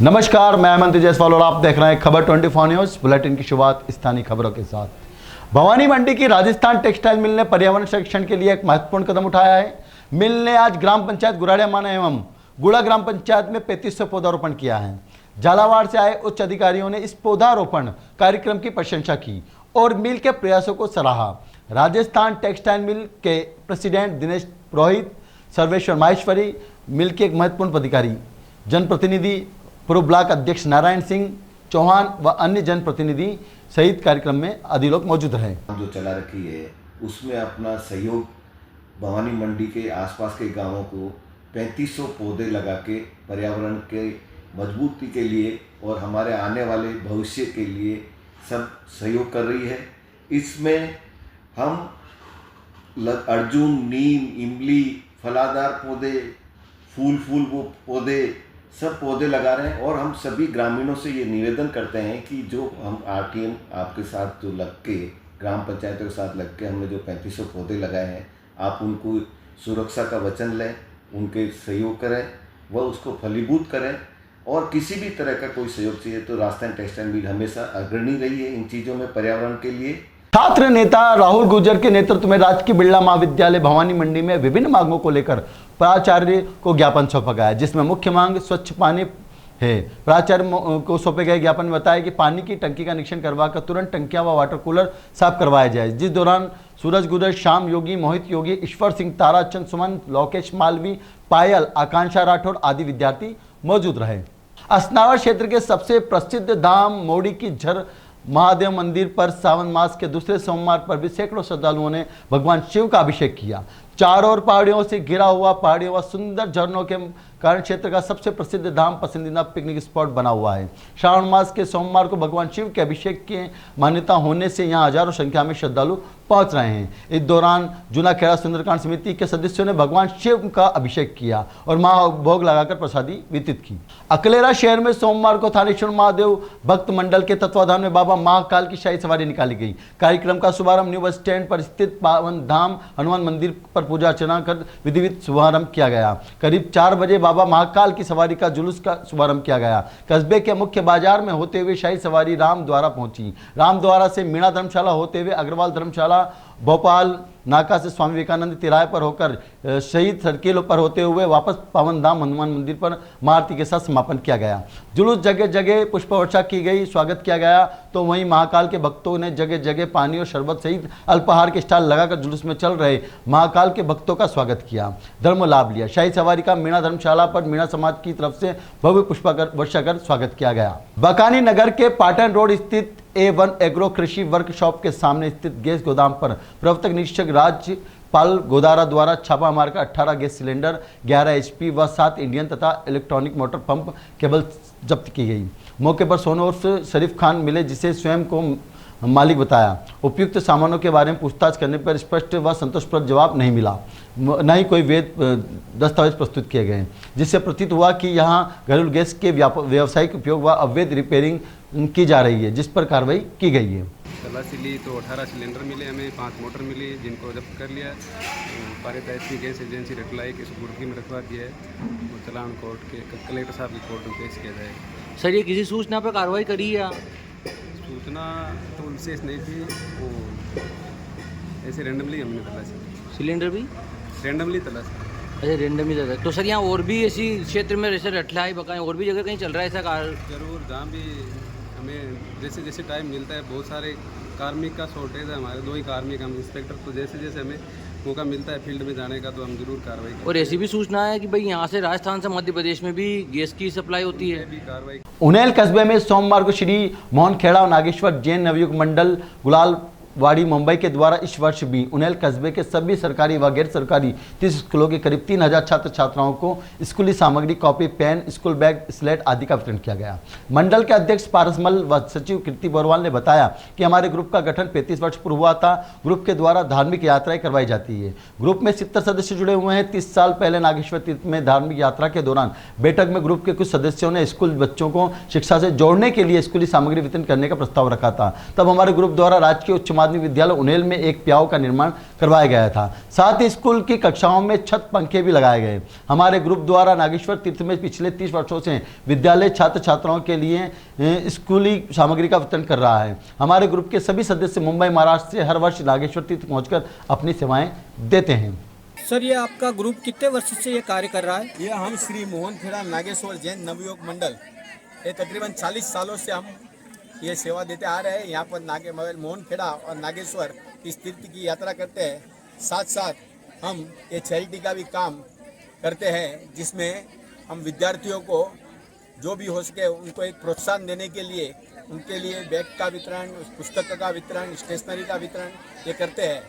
नमस्कार, मैं मंत्री जायसवाल और आप देख रहे हैं खबर 24 न्यूज। बुलेटिन की शुरुआत स्थानीय खबरों के साथ। भवानी मंडी की राजस्थान टेक्सटाइल मिल ने पर्यावरण संरक्षण के लिए एक महत्वपूर्ण कदम उठाया है। मिल ने आज ग्राम पंचायत गुराड़िया माना एवं गुड़ा ग्राम पंचायत में 3500 पौधारोपण किया है। झालावाड़ से आए उच्च अधिकारियों ने इस पौधारोपण कार्यक्रम की प्रशंसा की और मिल के प्रयासों को सराहा। राजस्थान टेक्सटाइल मिल के प्रेसिडेंट दिनेश पुरोहित, सर्वेश्वर माहेश्वरी, मिल के एक महत्वपूर्ण अधिकारी, जनप्रतिनिधि, पूर्व ब्लॉक अध्यक्ष नारायण सिंह चौहान व अन्य जनप्रतिनिधि सहित कार्यक्रम में आदि लोग मौजूद रहे। जो चला रखी है उसमें अपना सहयोग भवानी मंडी के आसपास के गांवों को 3500 पौधे लगा के पर्यावरण के मजबूती के लिए और हमारे आने वाले भविष्य के लिए सब सहयोग कर रही है। इसमें हम अर्जुन, नीम, इमली, फलादार पौधे, फूल वो पौधे, सब पौधे लगा रहे हैं। और हम सभी ग्रामीणों से ये निवेदन करते हैं कि जो हम आरटीएम आपके साथ जो लग के, ग्राम पंचायतों के साथ लग के हमने जो 3500 पौधे लगाए हैं, आप उनको सुरक्षा का वचन लें, उनके सहयोग करें, वह उसको फलीभूत करें। और किसी भी तरह का कोई सहयोग चाहिए तो राजस्थान टेक्सटाइल मिल हमेशा अग्रणी रही है इन चीज़ों में पर्यावरण के लिए। छात्र नेता राहुल गुर्जर के नेतृत्व में राजकीय बिरला महाविद्यालय भवानी मंडी में विभिन्न मांगों को लेकर प्राचार्य को ज्ञापन सौंपा गया, जिसमें मुख्य मांग स्वच्छ पानी है। प्राचार्य को सौंपे गए ज्ञापन में बताया कि पानी की टंकी का निरीक्षण करवाकर तुरंत टंकियां व वाटर कूलर साफ करवाया जाए, जिस दौरान सूरज गुर्जर, श्याम योगी, मोहित योगी, ईश्वर सिंह, ताराचंद सुमन, लोकेश मालवी, पायल, आकांक्षा राठौड़ आदि विद्यार्थी मौजूद रहे। असनावर क्षेत्र के सबसे प्रसिद्ध धाम मोड़ी की झर महादेव मंदिर पर सावन मास के दूसरे सोमवार पर भी सैकड़ों श्रद्धालुओं ने भगवान शिव का अभिषेक किया। चारों ओर पहाड़ियों से घिरा हुआ पहाड़ियों व सुंदर झरनों के कारण क्षेत्र का सबसे प्रसिद्ध धाम पसंदीदा पिकनिक स्पॉट बना हुआ है। श्रावण मास के सोमवार को भगवान शिव के अभिषेक की मान्यता होने से यहाँ हजारों संख्या में श्रद्धालु पहुंच रहे हैं। इस दौरान जूनाखेड़ा सुंदरकांड समिति के सदस्यों ने भगवान शिव का अभिषेक किया और महाभोग लगाकर प्रसादी वितरित की। अकलेरा शहर में सोमवार को थानेश्वर महादेव भक्त मंडल के तत्वाधान में बाबा महाकाल की शाही सवारी निकाली गई। कार्यक्रम का शुभारंभ न्यू बस स्टैंड पर स्थित पावन धाम हनुमान मंदिर पर पूजा अर्चना कर विधिवत शुभारंभ किया गया। करीब 4 बजे बाबा महाकाल की सवारी का जुलूस का शुभारंभ किया गया। कस्बे के मुख्य बाजार में होते हुए शाही सवारी रामद्वारा पहुंची। रामद्वारा से मीणा धर्मशाला होते हुए अग्रवाल धर्मशाला, भोपाल नाका से स्वामी विवेकानंद तिराहे पर होकर शहीद सर्किल पर होते हुए वापस पावन धाम हनुमान मंदिर पर महाआरती के साथ समापन किया गया। जुलूस जगह जगह पुष्प वर्षा की गई, स्वागत किया गया। तो वहीं महाकाल के भक्तों ने जगह जगह पानी और शरबत सहित अल्पाहार के स्टॉल लगाकर जुलूस में चल रहे महाकाल के भक्तों का स्वागत किया, धर्म लाभ लिया। शाही सवारी का मीणा धर्मशाला पर मीणा समाज की तरफ से भव्य पुष्प वर्षा कर स्वागत किया गया। बकानी नगर के पाटन रोड स्थित A1 एग्रो कृषि वर्कशॉप के सामने स्थित गैस गोदाम पर प्रवर्तक निरीक्षक राजपाल गोदारा द्वारा छापा मारकर 18 गैस सिलेंडर, 11 HP व 7 इंडियन तथा इलेक्ट्रॉनिक मोटर पंप केबल जब्त की गई। मौके पर सोनू उर्फ शरीफ खान मिले, जिसे स्वयं को मालिक बताया। उपयुक्त सामानों के बारे में पूछताछ करने पर स्पष्ट व संतोषप्रद जवाब नहीं मिला, न ही कोई वैध दस्तावेज प्रस्तुत किए गए, जिससे प्रतीत हुआ कि यहाँ घरेलू गैस के व्यावसायिक उपयोग व अवैध रिपेयरिंग की जा रही है, जिस पर कार्रवाई की गई है। तलाशी ली तो 18 सिलेंडर मिले, हमें 5 मोटर मिली, जिनको जब्त कर लिया। पारित की गैस एजेंसी रटलाई के सुपुर्दगी में रखवा दिया है। वो चलान कोर्ट के कलेक्टर साहब की कोर्ट में पेश किया जाएगा। सर, ये किसी सूचना पर कार्रवाई करी या सूचना तो विशेष नहीं थी, वो ऐसे रेंडमली हमने तलाशी, सिलेंडर भी रेंडमली तलाशी। अच्छा, रेंडमली जगह। तो सर, यहाँ और भी ऐसी क्षेत्र में जैसे रटलाई बकाई और भी जगह कहीं चल रहा है ऐसा कार्य? जरूर, जहाँ भी हमें जैसे जैसे टाइम मिलता है, बहुत सारे कार्मिक का शॉर्टेज है हमारे, 2 ही कार्मिक हम इंस्पेक्टर, तो जैसे जैसे हमें मौका मिलता है फील्ड में जाने का तो हम जरूर कार्रवाई करें। और ऐसी भी सूचना है कि भाई यहाँ से राजस्थान से मध्य प्रदेश में भी गैस की सप्लाई होती है। भी कार्रवाई। उनेल कस्बे में सोमवार को श्री मोहन खेड़ा और नागेश्वर जैन नवयुग मंडल गुलाल वाड़ी मुंबई के द्वारा इस वर्ष भी उनेल कस्बे के सभी सरकारी व गैर सरकारी 30 स्कूलों के करीब 3000 छात्र छात्राओं को स्कूली सामग्री, copy, pen, school bag, slate आदि का वितरण किया गया। मंडल के अध्यक्ष पारसमल व सचिव कीर्ति बोरवाल ने बताया कि हमारे ग्रुप का गठन 35 वर्ष पूर्व हुआ था। ग्रुप के द्वारा धार्मिक यात्राएं करवाई जाती है। ग्रुप में 70 सदस्य जुड़े हुए हैं। 30 साल पहले नागेश्वर तीर्थ में धार्मिक यात्रा के दौरान बैठक में ग्रुप के कुछ सदस्यों ने स्कूल बच्चों को शिक्षा से जोड़ने के लिए स्कूली सामग्री वितरण करने का प्रस्ताव रखा था। तब हमारे ग्रुप द्वारा राजकीय उच्च माध्यमिक विद्यालय उनेल में एक प्याऊ का निर्माण करवाया गया था। साथ ही स्कूल की कक्षाओं में छत पंखे भी लगाए गए। हमारे ग्रुप द्वारा नागेश्वर तीर्थ में पिछले 30 वर्षों से विद्यालय छात्र छात्राओं के लिए स्कूली सामग्री का वितरण कर रहा है। हमारे ग्रुप के सभी सदस्य मुंबई महाराष्ट्र से हर वर्ष नागेश्वर तीर्थ पहुंचकर अपनी सेवाएं देते हैं। सर, ये आपका ग्रुप कितने वर्ष से ये कार्य कर रहा है? ये हम श्री मोहन खेड़ा नागेश्वर जैन नवयुवक मंडल, ये तकरीबन 40 सालों से हम ये सेवा देते आ रहे हैं। यहाँ पर मोहन खेड़ा और नागेश्वर इस तीर्थ की यात्रा करते हैं। साथ साथ हम ये चैरिटी का भी काम करते हैं, जिसमें हम विद्यार्थियों को जो भी हो सके उनको एक प्रोत्साहन देने के लिए उनके लिए बैग का वितरण, पुस्तक का वितरण, स्टेशनरी का वितरण ये करते हैं।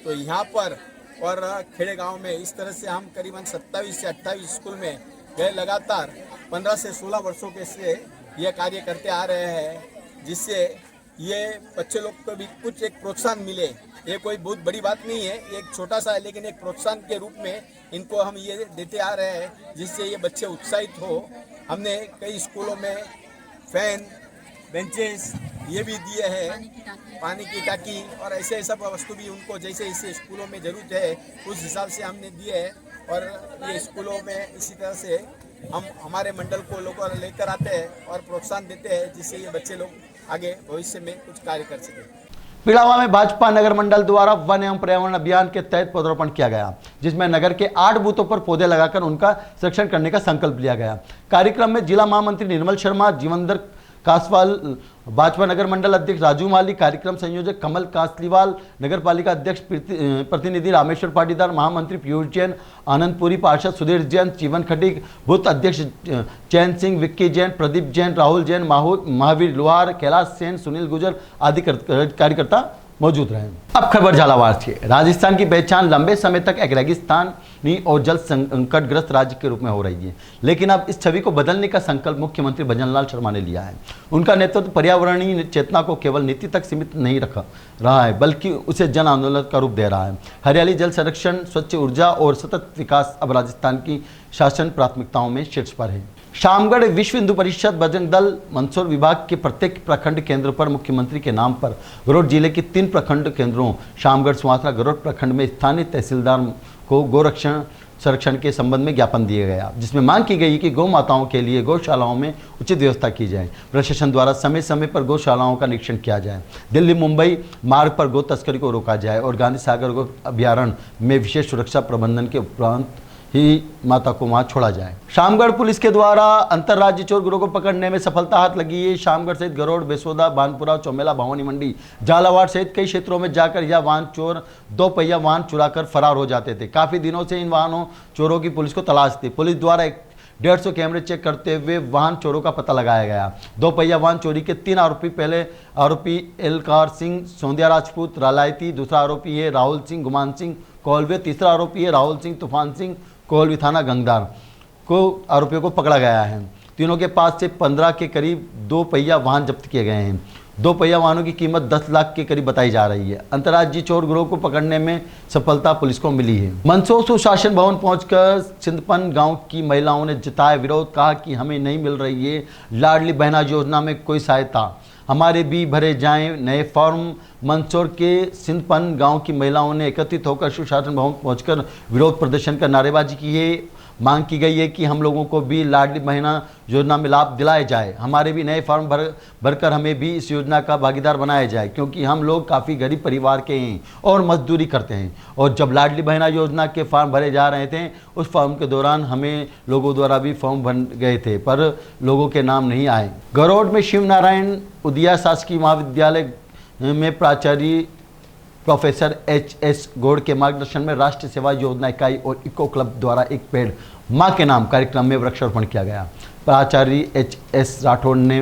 तो यहाँ पर और खेड़े गांव में इस तरह से हम करीबन 27 से 28 स्कूल में गए लगातार 15 से 16 वर्षों के से ये कार्य करते आ रहे हैं, जिससे ये बच्चे लोग को भी कुछ एक प्रोत्साहन मिले। ये कोई बहुत बड़ी बात नहीं है, ये एक छोटा सा है, लेकिन एक प्रोत्साहन के रूप में इनको हम ये देते आ रहे हैं, जिससे ये बच्चे उत्साहित हो। हमने कई स्कूलों में फैन, बेंचेस ये भी दिए हैं, पानी की टाकी और ऐसे सब वस्तु भी उनको जैसे इसे स्कूलों में ज़रूरत है उस हिसाब से हमने दिए हैं। और ये स्कूलों में इसी तरह से हम हमारे मंडल को लोगों लेकर आते हैं और प्रोत्साहन देते हैं, जिससे ये बच्चे लोग आगे भविष्य में कुछ कार्य कर सकें। पिड़ावा में भाजपा नगर मंडल द्वारा वन एवं पर्यावरण अभियान के तहत पौधरोपण किया गया, जिसमें नगर के 8 बूथों पर पौधे लगाकर उनका संरक्षण करने का संकल्प लिया गया। कार्यक्रम में जिला महामंत्री निर्मल शर्मा, जीवंदर कासवाल, भाजपा नगर मंडल अध्यक्ष राजू माली, कार्यक्रम संयोजक कमल कासलीवाल, नगर पालिका अध्यक्ष प्रतिनिधि रामेश्वर पाटीदार, महामंत्री पीयूष जैन, आनंदपुरी पार्षद सुधीर जैन, जीवन खटीक, बूथ अध्यक्ष चैन सिंह, विक्की जैन, प्रदीप जैन, राहुल जैन, महावीर लोहार, कैलाश सेन, सुनील गुजर आदि कार्यकर्ता मौजूद रहे। अब खबर झालावाड़ से। राजस्थान की पहचान लंबे समय तक एक रेगिस्तानी और जल संकटग्रस्त राज्य के रूप में हो रही है, लेकिन अब इस छवि को बदलने का संकल्प मुख्यमंत्री भजनलाल शर्मा ने लिया है। उनका नेतृत्व पर्यावरणीय चेतना को केवल नीति तक सीमित नहीं रख रहा है, बल्कि उसे जन आंदोलन का रूप दे रहा है। हरियाली, जल संरक्षण, स्वच्छ ऊर्जा और सतत विकास अब राजस्थान की शासन प्राथमिकताओं में शीर्ष पर है। शामगढ़ विश्व हिंदू परिषद बजरंग दल मंदसौर विभाग के प्रत्येक प्रखंड केंद्र पर मुख्यमंत्री के नाम पर गरुड़ जिले के 3 प्रखंड केंद्रों शामगढ़, सुवासरा, गरुड़ प्रखंड में स्थानीय तहसीलदार को गोरक्षण संरक्षण के संबंध में ज्ञापन दिया गया, जिसमें मांग की गई कि गौ माताओं के लिए गौशालाओं में उचित व्यवस्था की जाए। प्रशासन द्वारा समय समय पर गौशालाओं का निरीक्षण किया जाए। दिल्ली मुंबई मार्ग पर गौ तस्करी को रोका जाए और गांधी सागर गौ अभ्यारण्य में विशेष सुरक्षा प्रबंधन के उपरांत ही माता को वहां छोड़ा जाए। शामगढ़ पुलिस के द्वारा अंतर्राज्यीय चोर गिरोह को पकड़ने में सफलता हाथ लगी है। शामगढ़ सहित गरोड़, बेसोदा, बानपुरा, चौमेला, भवानी मंडी, झालावाड़ सहित कई क्षेत्रों में जाकर यह वाहन चोर 2 पहिया वाहन चुराकर फरार हो जाते थे। काफी दिनों से इन वाहनों चोरों की पुलिस को तलाश थी। पुलिस द्वारा 150 कैमरे चेक करते हुए वाहन चोरों का पता लगाया गया। 2 पहिया वाहन चोरी के 3 आरोपी, पहले आरोपी एलकार सिंह सोंदिया राजपूत रालायती, दूसरा आरोपी है राहुल सिंह गुमान सिंह कोलवे, तीसरा आरोपी है राहुल सिंह तूफान सिंह कोलवी थाना गंगदार को आरोपियों को पकड़ा गया है। तीनों के पास से 15 के करीब 2 पहिया वाहन जब्त किए गए हैं। 2 पहिया वाहनों की कीमत 10 लाख के करीब बताई जा रही है। अंतर्राज्यीय चोर गिरोह को पकड़ने में सफलता पुलिस को मिली है। मंदसौर सुशासन भवन पहुंचकर सिंधपन गांव की महिलाओं ने जताया विरोध, कहा कि हमें नहीं मिल रही है लाडली बहना योजना में कोई सहायता, हमारे भी भरे जाएं नए फॉर्म। मंदसौर के सिंधपन गांव की महिलाओं ने एकत्रित होकर सुशासन भवन पहुंचकर विरोध प्रदर्शन कर नारेबाजी की है। मांग की गई है कि हम लोगों को भी लाडली बहना योजना में लाभ दिलाया जाए, हमारे भी नए फॉर्म भरकर हमें भी इस योजना का भागीदार बनाया जाए, क्योंकि हम लोग काफ़ी गरीब परिवार के हैं और मजदूरी करते हैं। और जब लाडली बहना योजना के फॉर्म भरे जा रहे थे, उस फॉर्म के दौरान हमें लोगों द्वारा भी फॉर्म भर गए थे, पर लोगों के नाम नहीं आए। गरोड़ में शिव नारायण उदिया शासकीय महाविद्यालय में प्राचार्य प्रोफेसर एच.एस. गौड़ के मार्गदर्शन में राष्ट्रीय सेवा योजना इकाई और इको क्लब द्वारा एक पेड़ मां के नाम कार्यक्रम में वृक्षारोपण किया गया। प्राचार्य एच.एस. राठौड़ ने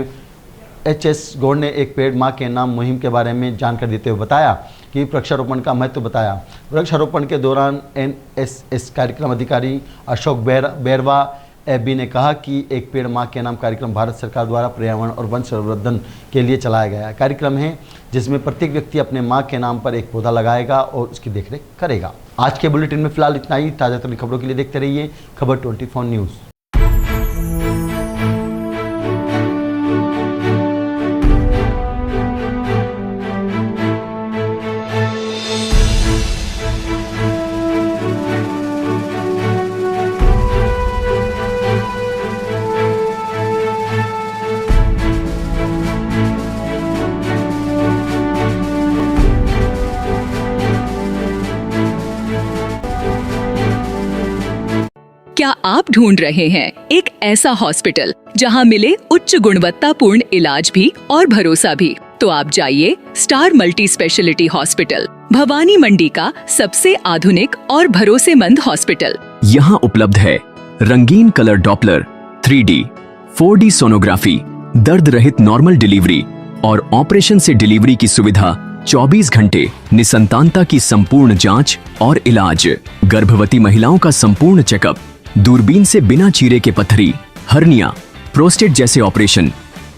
एच.एस. गौड़ ने एक पेड़ मां के नाम मुहिम के बारे में जानकारी देते हुए बताया कि वृक्षारोपण का महत्व बताया। वृक्षारोपण के दौरान एनएसएस कार्यक्रम अधिकारी अशोक बैरवा एबी ने कहा कि एक पेड़ मां के नाम कार्यक्रम भारत सरकार द्वारा पर्यावरण और वन संवर्धन के लिए चलाया गया कार्यक्रम है, जिसमें प्रत्येक व्यक्ति अपने मां के नाम पर एक पौधा लगाएगा और उसकी देखरेख करेगा। आज के बुलेटिन में फिलहाल इतना ही। ताज़ा तरीन खबरों के लिए देखते रहिए खबर 24 न्यूज़। आप ढूंढ रहे हैं एक ऐसा हॉस्पिटल जहां मिले उच्च गुणवत्तापूर्ण इलाज भी और भरोसा भी, तो आप जाइए star multi specialty hospital, Bhawani Mandi का सबसे आधुनिक और भरोसेमंद हॉस्पिटल। यहाँ उपलब्ध है रंगीन colour Doppler, 3D, 4D sonography, दर्द रहित नॉर्मल डिलीवरी और ऑपरेशन से डिलीवरी की सुविधा, 24 घंटे निसंतानता की संपूर्ण जांच और इलाज, गर्भवती महिलाओं का संपूर्ण चेकअप, दूरबीन से बिना चीरे के पथरी, हर्निया, प्रोस्टेट जैसे ऑपरेशन,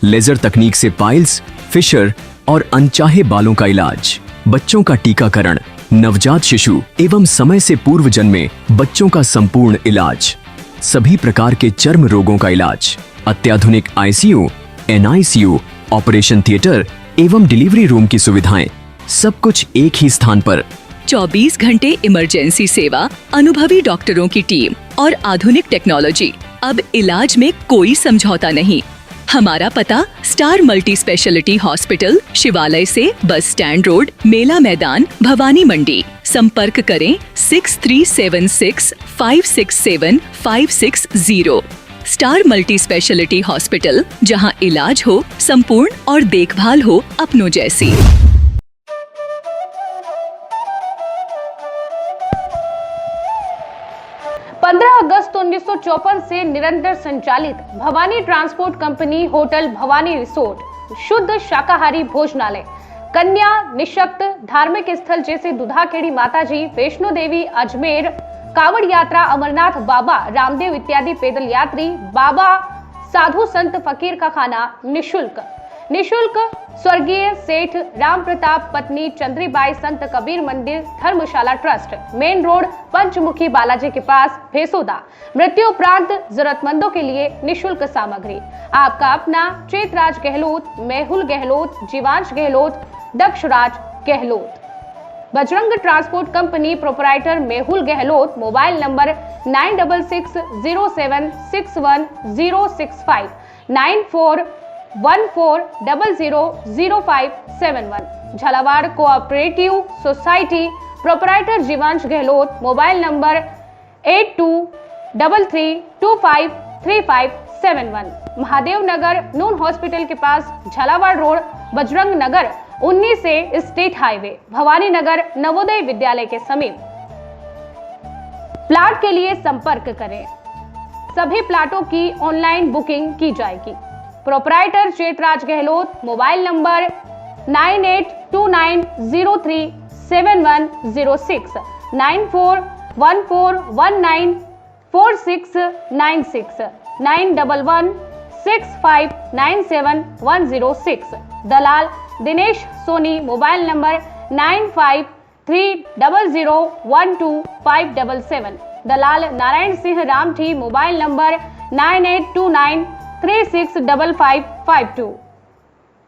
लेजर तकनीक से पाइल्स, फिशर और अनचाहे बालों का इलाज, बच्चों का टीकाकरण, नवजात शिशु एवं समय से पूर्व जन्मे बच्चों का संपूर्ण इलाज, सभी प्रकार के चर्म रोगों का इलाज, अत्याधुनिक ICU, NICU, ऑपरेशन थिएटर एवं डिलीवरी रूम की सुविधाएं, सब कुछ एक ही स्थान पर। 24 घंटे इमरजेंसी सेवा, अनुभवी डॉक्टरों की टीम और आधुनिक टेक्नोलॉजी। अब इलाज में कोई समझौता नहीं। हमारा पता स्टार मल्टी स्पेशलिटी हॉस्पिटल, शिवालय से बस स्टैंड रोड, मेला मैदान, भवानी मंडी। संपर्क करें 6376 567 560। स्टार मल्टी स्पेशलिटी हॉस्पिटल, जहां इलाज हो संपूर्ण और देखभाल हो अपनों जैसी। 15 अगस्त 1954 से निरंतर संचालित Bhavani transport company hotel Bhavani resort, शुद्ध शाकाहारी भोजनालय, कन्या निशक्त धार्मिक स्थल जैसे दुधाखेड़ी माताजी, वैष्णो देवी, अजमेर, कावड़ यात्रा, अमरनाथ बाबा, रामदेव इत्यादि पैदल यात्री, बाबा, साधु संत फकीर का खाना निशुल्क। स्वर्गीय सेठ राम प्रताप पत्नी चंद्रीबाई संत कबीर मंदिर धर्मशाला ट्रस्ट, मेन रोड, पंचमुखी बालाजी के पास, भेसोदा। मृत्यु उपरांत जरूरतमंदों के लिए निशुल्क सामग्री। आपका अपना Chetraj Gehlot, Mehul Gehlot, Jivansh Gehlot, Dakshraj Gehlot. Bajrang transport company proprietor Mehul Gehlot, mobile number 9660761065, 9414000571। Jhalawar cooperative society proprietor Jivansh Gehlot, mobile number 8233253571। Mahadev Nagar नून हॉस्पिटल के पास, झालावाड़ रोड, बजरंग नगर 19 से स्टेट हाईवे, भवानी नगर नवोदय विद्यालय के समीप। प्लाट के लिए संपर्क करें। सभी प्लाटों की ऑनलाइन बुकिंग की जाएगी। Proprietor Chetraj Gehlot, mobile number 9829037106, 9414194696, 9116597106। दलाल दिनेश सोनी, मोबाइल नंबर 9530012577। दलाल नारायण सिंह रामठी, मोबाइल नंबर 9829365552।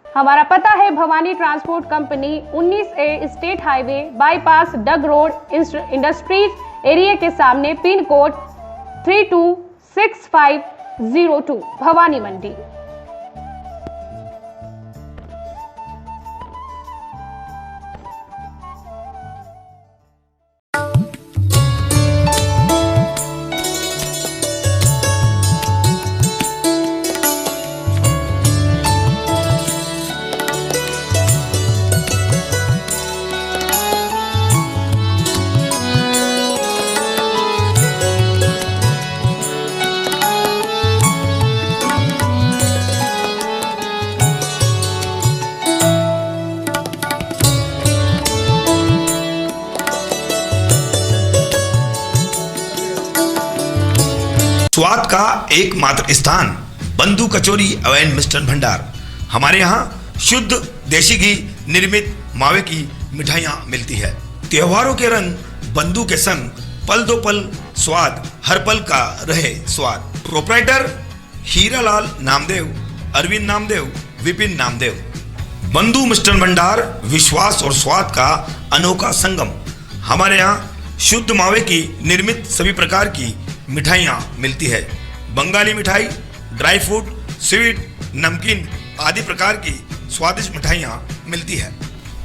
हमारा पता है Bhawani transport company 19A state highway bypass Dag road, industries area के सामने, पिन कोड 326502, भवानी मंडी। स्वाद का एकमात्र स्थान, बंधु कचौरी एवं मिष्ठान भंडार। हमारे यहाँ शुद्ध देशी घी निर्मित मावे की मिठाइयाँ मिलती है। त्योहारों के रंग बंधु के संग, पल दो पल स्वाद, हर पल का रहे स्वाद। प्रोपराइटर हीरालाल नामदेव, अरविंद नामदेव, विपिन नामदेव। बंधु मिष्ठान भंडार विश्वास और स्वाद का अनोखा संगम। हमारे यहाँ शुद्ध मावे की निर्मित सभी प्रकार की मिठाइयाँ मिलती है। बंगाली मिठाई, ड्राई फ्रूट, स्वीट, नमकीन आदि प्रकार की स्वादिष्ट मिठाइयाँ मिलती है।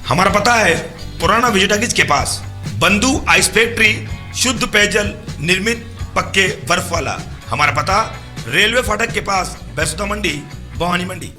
हमारा पता है पुराना विजय टाकीज के पास, बंधु आइस फैक्ट्री, शुद्ध पेयजल निर्मित पक्के बर्फ वाला। हमारा पता रेलवे फाटक के पास बैसुदा मंडी, भवानी मंडी।